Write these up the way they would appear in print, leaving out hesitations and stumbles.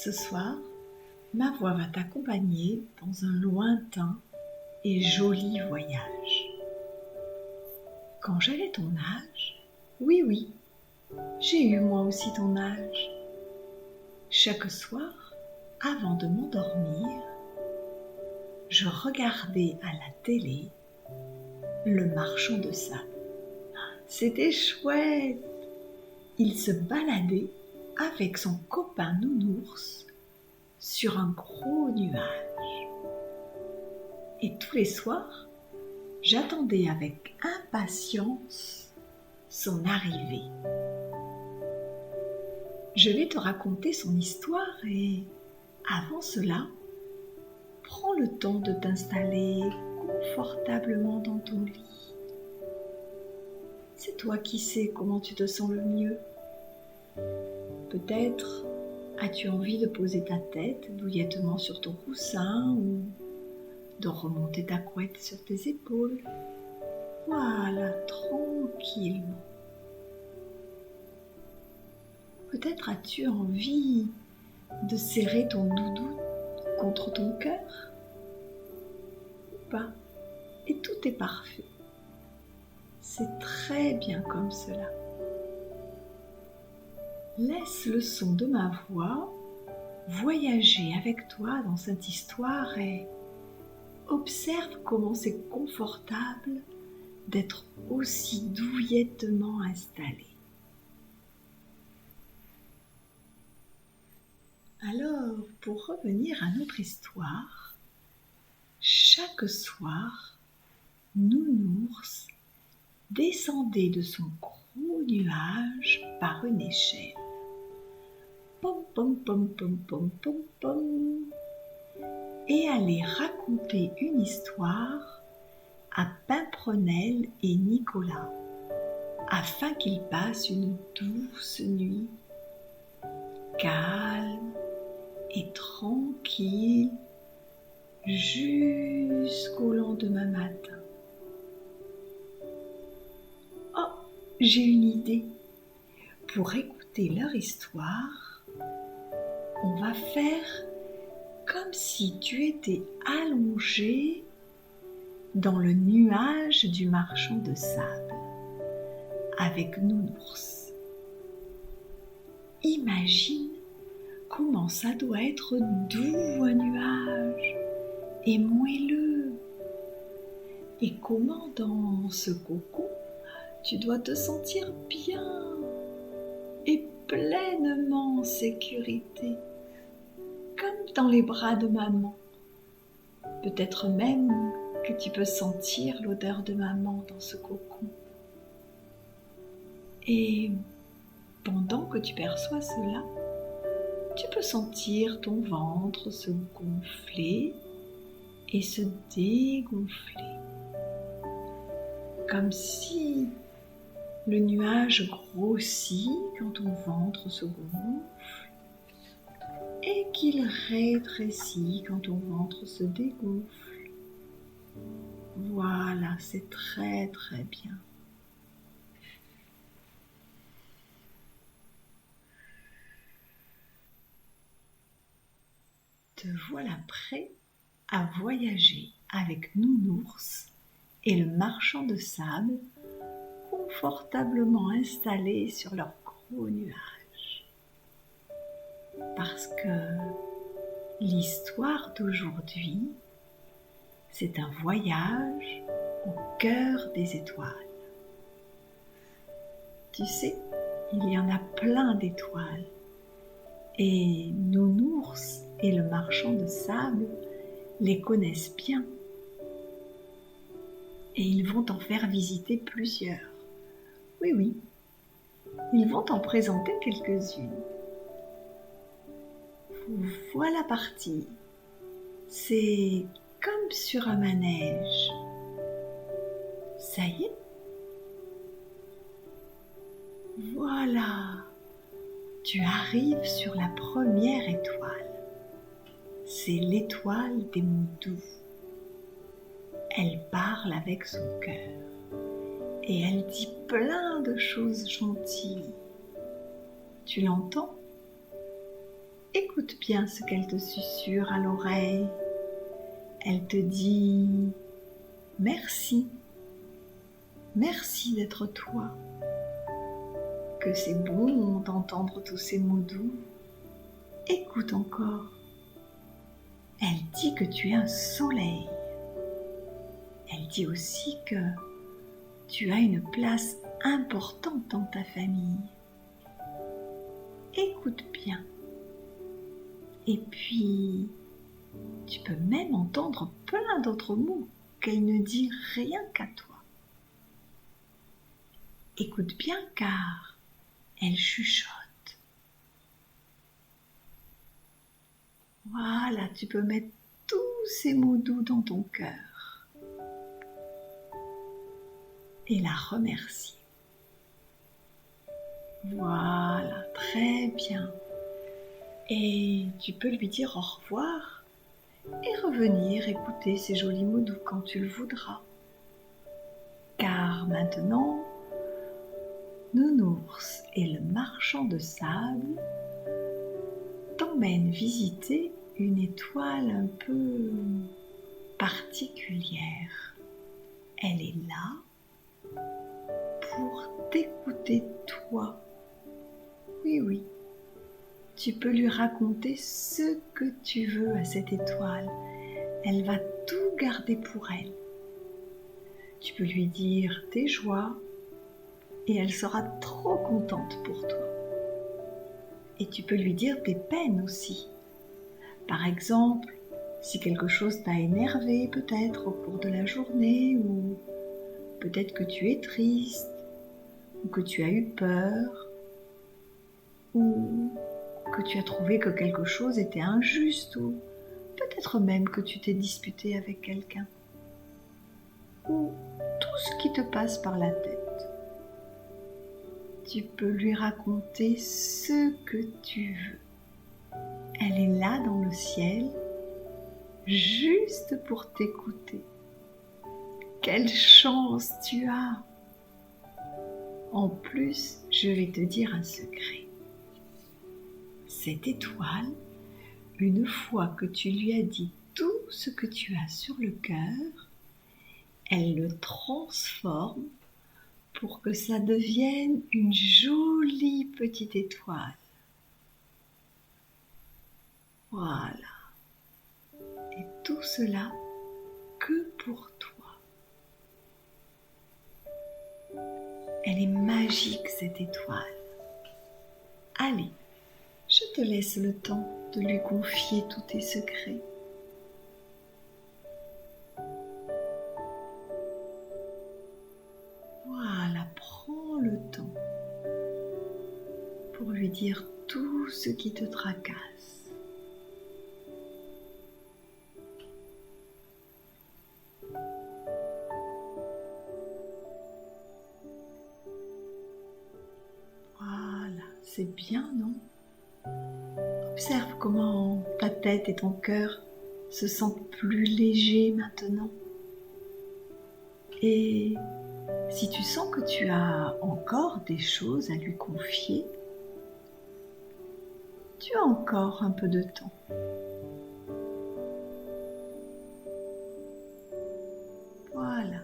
Ce soir, ma voix va t'accompagner dans un lointain et joli voyage. Quand j'avais ton âge, oui, j'ai eu moi aussi ton âge. Chaque soir, avant de m'endormir, je regardais à la télé le marchand de sable. C'était chouette! Il se baladait avec son copain nounours sur un gros nuage. Et tous les soirs, j'attendais avec impatience son arrivée. Je vais te raconter son histoire et, avant cela, prends le temps de t'installer confortablement dans ton lit. C'est toi qui sais comment tu te sens le mieux. Peut-être as-tu envie de poser ta tête douillettement sur ton coussin ou de remonter ta couette sur tes épaules. Voilà, tranquillement. Peut-être as-tu envie de serrer ton doudou contre ton cœur ou pas. Et tout est parfait. C'est très bien comme cela. Laisse le son de ma voix voyager avec toi dans cette histoire et observe comment c'est confortable d'être aussi douillettement installé. Alors, pour revenir à notre histoire, chaque soir, Nounours descendait de son gros nuage par une échelle. Pom pom pom pom pom pom pom, et allait raconter une histoire à Pimprenelle et Nicolas, afin qu'ils passent une douce nuit, calme et tranquille, jusqu'au lendemain matin. Oh, j'ai une idée. Pour écouter leur histoire, on va faire comme si tu étais allongé dans le nuage du marchand de sable avec Nounours. Imagine comment ça doit être doux un nuage et moelleux, et comment dans ce cocon tu dois te sentir bien et pleinement en sécurité, comme dans les bras de maman. Peut-être même que tu peux sentir l'odeur de maman dans ce cocon. Et pendant que tu perçois cela, tu peux sentir ton ventre se gonfler et se dégonfler, comme si le nuage grossit quand ton ventre se gonfle et qu'il rétrécit quand ton ventre se dégonfle. Voilà, c'est très très bien. Te voilà prêt à voyager avec Nounours et le marchand de sable, confortablement installés sur leur gros nuage. Parce que l'histoire d'aujourd'hui, c'est un voyage au cœur des étoiles. Tu sais, il y en a plein d'étoiles. Et Nounours et le marchand de sable les connaissent bien. Et ils vont t'en faire visiter plusieurs. Oui, ils vont t'en présenter quelques-unes. Voilà parti. C'est comme sur un manège. Ça y est. Voilà. Tu arrives sur la première étoile. C'est l'étoile des mots doux. Elle parle avec son cœur et elle dit plein de choses gentilles. Tu l'entends ? Écoute bien ce qu'elle te susurre à l'oreille. Elle te dit « Merci, merci d'être toi ». Que c'est bon d'entendre tous ces mots doux. Écoute encore. Elle dit que tu es un soleil. Elle dit aussi que tu as une place importante dans ta famille. Écoute bien. Et puis, tu peux même entendre plein d'autres mots qu'elle ne dit rien qu'à toi. Écoute bien car elle chuchote. Voilà, tu peux mettre tous ces mots doux dans ton cœur et la remercier. Voilà, très bien. Et tu peux lui dire au revoir et revenir écouter ces jolis mots doux quand tu le voudras. Car maintenant, Nounours et le marchand de sable t'emmènent visiter une étoile un peu particulière. Elle est là pour t'écouter toi. Oui, oui. Tu peux lui raconter ce que tu veux à cette étoile. Elle va tout garder pour elle. Tu peux lui dire tes joies et elle sera trop contente pour toi. Et tu peux lui dire tes peines aussi. Par exemple, si quelque chose t'a énervé peut-être au cours de la journée ou peut-être que tu es triste ou que tu as eu peur ou que tu as trouvé que quelque chose était injuste ou peut-être même que tu t'es disputé avec quelqu'un ou tout ce qui te passe par la tête. Tu peux lui raconter ce que tu veux. Elle est là dans le ciel, juste pour t'écouter. Quelle chance tu as! En plus, je vais te dire un secret. Cette étoile, une fois que tu lui as dit tout ce que tu as sur le cœur, elle le transforme pour que ça devienne une jolie petite étoile. Voilà. Et tout cela que pour toi. Elle est magique cette étoile. Allez, je te laisse le temps de lui confier tous tes secrets. Voilà, prends le temps pour lui dire tout ce qui te tracasse. Voilà, c'est bien, non? Observe comment ta tête et ton cœur se sentent plus légers maintenant. Et si tu sens que tu as encore des choses à lui confier, tu as encore un peu de temps. Voilà.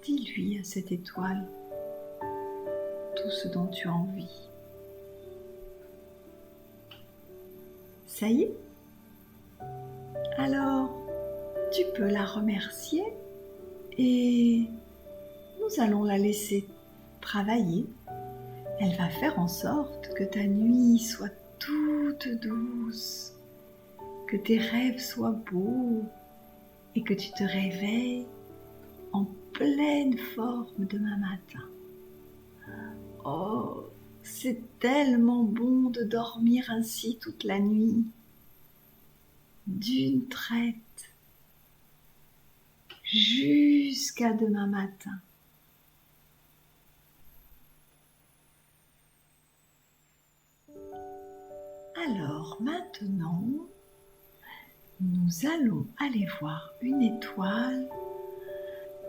Dis-lui à cette étoile tout ce dont tu as envie. Ça y est? Alors, tu peux la remercier et nous allons la laisser travailler. Elle va faire en sorte que ta nuit soit toute douce, que tes rêves soient beaux et que tu te réveilles en pleine forme demain matin. Oh, c'est tellement bon de dormir ainsi toute la nuit, d'une traite, jusqu'à demain matin. Alors maintenant, nous allons aller voir une étoile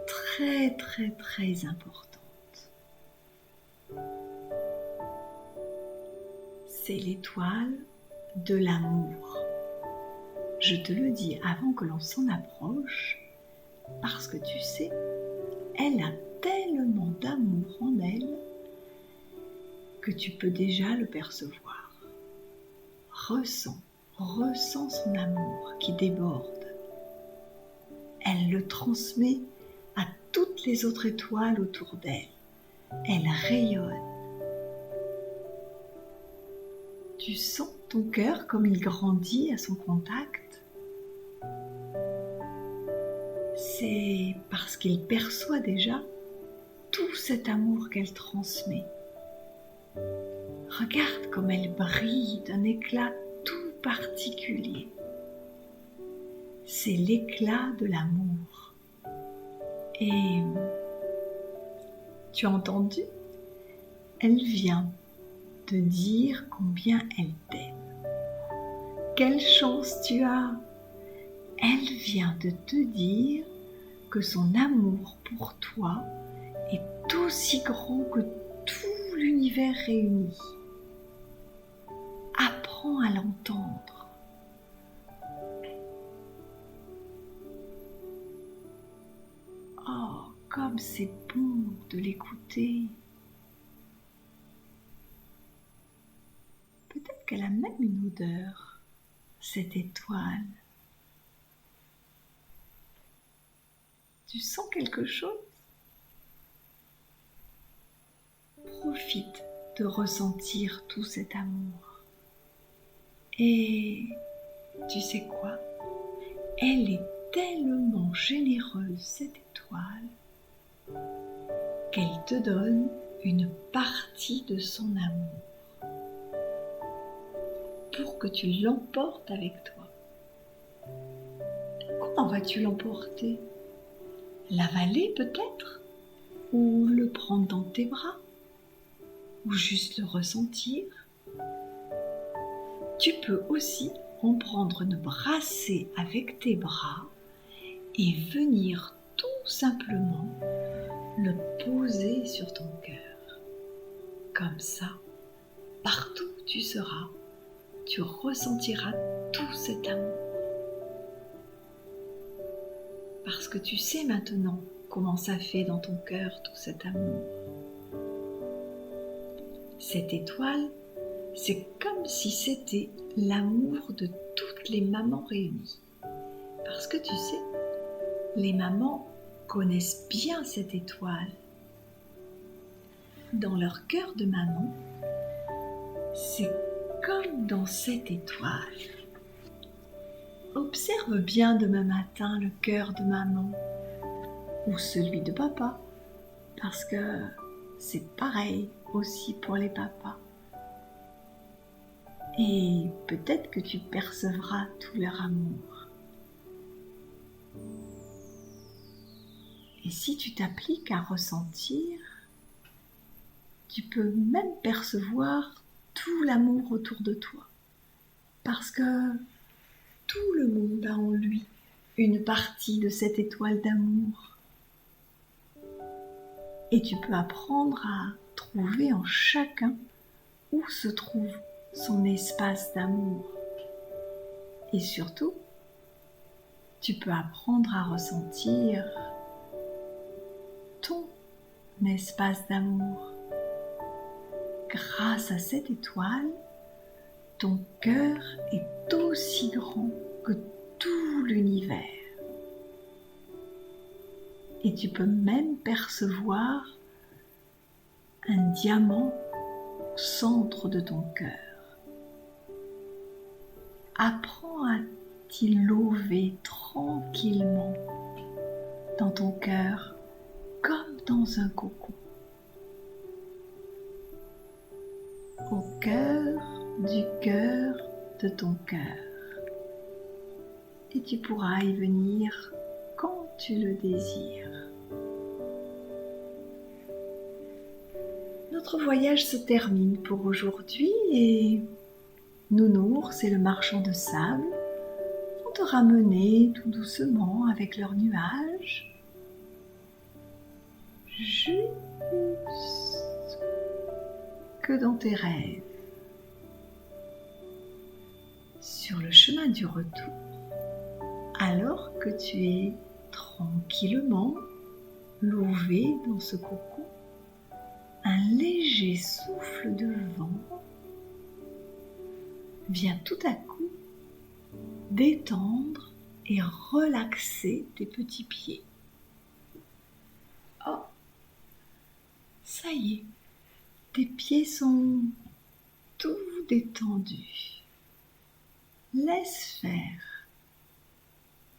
très très très importante. c'est l'étoile de l'amour. Je te le dis avant que l'on s'en approche, parce que tu sais, elle a tellement d'amour en elle que tu peux déjà le percevoir. Ressens son amour qui déborde. Elle le transmet à toutes les autres étoiles autour d'elle. Elle rayonne. Tu sens ton cœur comme il grandit à son contact. C'est parce qu'il perçoit déjà tout cet amour qu'elle transmet. Regarde comme elle brille d'un éclat tout particulier. C'est l'éclat de l'amour. Et tu as entendu? Elle vient te dire combien elle t'aime. Quelle chance tu as! Elle vient de te dire que son amour pour toi est aussi grand que tout l'univers réuni. Apprends à l'entendre. Oh, comme c'est bon de l'écouter. Peut-être qu'elle a même une odeur, cette étoile. Tu sens quelque chose? Profite de ressentir tout cet amour. Et tu sais quoi? Elle est tellement généreuse, cette étoile, qu'elle te donne une partie de son amour pour que tu l'emportes avec toi. Comment vas-tu l'emporter? L'avaler peut-être? Ou le prendre dans tes bras? Ou juste le ressentir? Tu peux aussi en prendre une brassée avec tes bras et venir tout simplement le poser sur ton cœur. Comme ça, partout où tu seras, tu ressentiras tout cet amour. Parce que tu sais maintenant comment ça fait dans ton cœur tout cet amour. Cette étoile, c'est comme si c'était l'amour de toutes les mamans réunies. Parce que tu sais, les mamans connaissent bien cette étoile. Dans leur cœur de maman, c'est comme dans cette étoile. Observe bien demain matin le cœur de maman ou celui de papa, parce que c'est pareil aussi pour les papas. Et peut-être que tu percevras tout leur amour. Et si tu t'appliques à ressentir, tu peux même percevoir tout l'amour autour de toi. Parce que tout le monde a en lui une partie de cette étoile d'amour. Et tu peux apprendre à trouver en chacun où se trouve son espace d'amour. Et surtout, tu peux apprendre à ressentir ton espace d'amour. Grâce à cette étoile, ton cœur est aussi grand que tout l'univers. Et tu peux même percevoir un diamant au centre de ton cœur. Apprends à t'y lever tranquillement dans ton cœur comme dans un cocon. Au cœur de ton cœur. Et tu pourras y venir quand tu le désires. Notre voyage se termine pour aujourd'hui et Nounours et le marchand de sable vont te ramener tout doucement avec leurs nuages jusque dans tes rêves. sur le chemin du retour, alors que tu es tranquillement lové dans ce cocon, un léger souffle de vent vient tout à coup détendre et relaxer tes petits pieds. Oh, ça y est, tes pieds sont tout détendus. Laisse faire.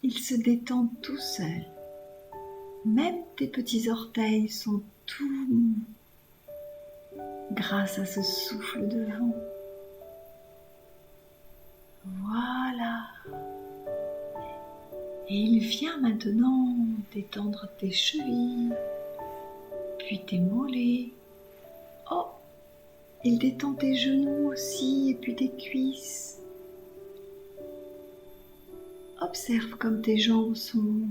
Ils se détendent tout seuls. Même tes petits orteils sont tout mous grâce à ce souffle de vent. Voilà. Et il vient maintenant détendre tes chevilles, puis tes mollets. Oh, il détend tes genoux aussi et puis tes cuisses. Observe comme tes jambes sont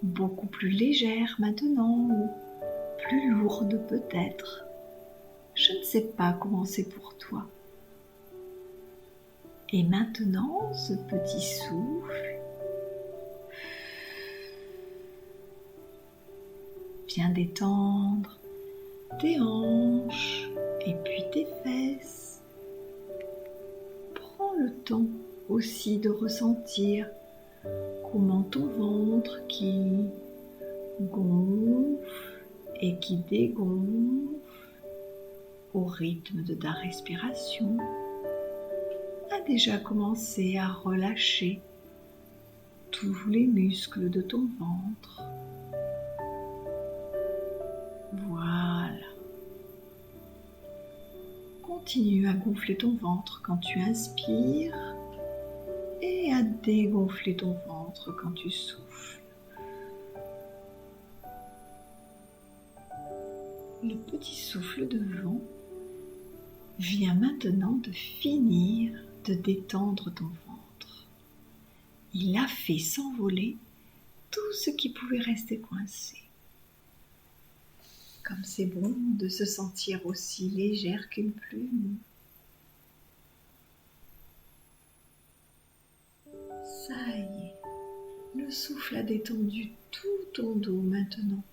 beaucoup plus légères maintenant ou plus lourdes peut-être. Je ne sais pas comment c'est pour toi. Et maintenant, ce petit souffle vient détendre tes hanches et puis tes fesses. Prends le temps aussi de ressentir comment ton ventre qui gonfle et qui dégonfle au rythme de ta respiration a déjà commencé à relâcher tous les muscles de ton ventre. Voilà. Continue à gonfler ton ventre quand tu inspires et à dégonfler ton ventre quand tu souffles. Le petit souffle de vent vient maintenant de finir de détendre ton ventre. Il a fait s'envoler tout ce qui pouvait rester coincé. Comme c'est bon de se sentir aussi légère qu'une plume. Ça y est, le souffle a détendu tout ton dos maintenant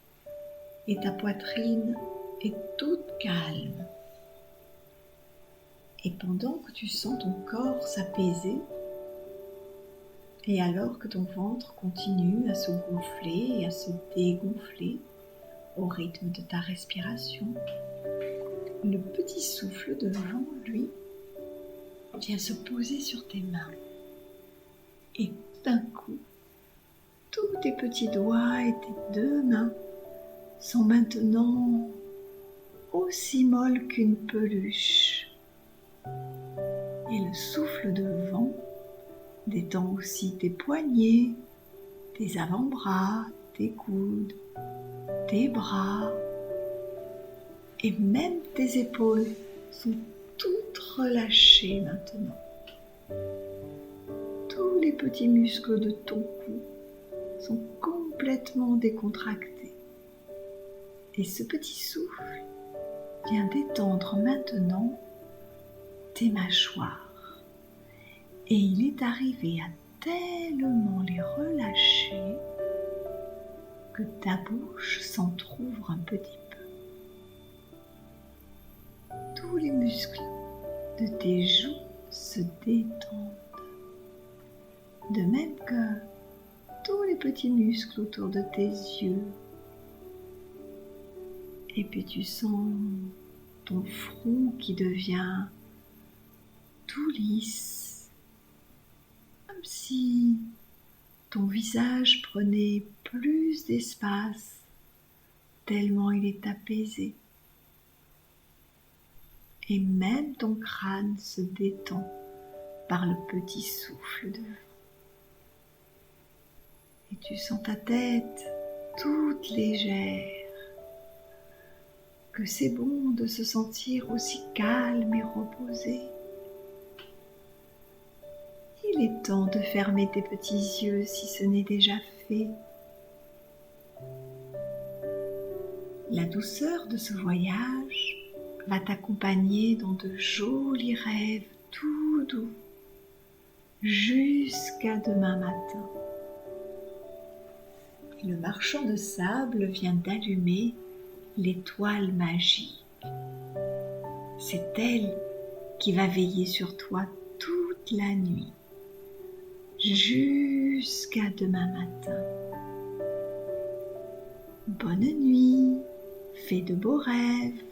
et ta poitrine est toute calme. Et pendant que tu sens ton corps s'apaiser, et alors que ton ventre continue à se gonfler et à se dégonfler au rythme de ta respiration, le petit souffle de vent, lui, vient se poser sur tes mains. Et tout d'un coup, tous tes petits doigts et tes deux mains sont maintenant aussi molles qu'une peluche. Et le souffle de vent détend aussi tes poignets, tes avant-bras, tes coudes, tes bras et même tes épaules sont toutes relâchées maintenant. Tous les petits muscles de ton cou sont complètement décontractés. Et ce petit souffle vient détendre maintenant tes mâchoires. Et il est arrivé à tellement les relâcher que ta bouche s'entr'ouvre un petit peu. Tous les muscles de tes joues se détendent. De même que tous les petits muscles autour de tes yeux. Et puis tu sens ton front qui devient tout lisse, comme si ton visage prenait plus d'espace, tellement il est apaisé. Et même ton crâne se détend par le petit souffle de vent. Et tu sens ta tête toute légère, que c'est bon de se sentir aussi calme et reposé. Il est temps de fermer tes petits yeux si ce n'est déjà fait. La douceur de ce voyage va t'accompagner dans de jolis rêves tout doux. jusqu'à demain matin. Et le marchand de sable vient d'allumer l'étoile magique. C'est elle qui va veiller sur toi toute la nuit, jusqu'à demain matin. Bonne nuit, fais de beaux rêves.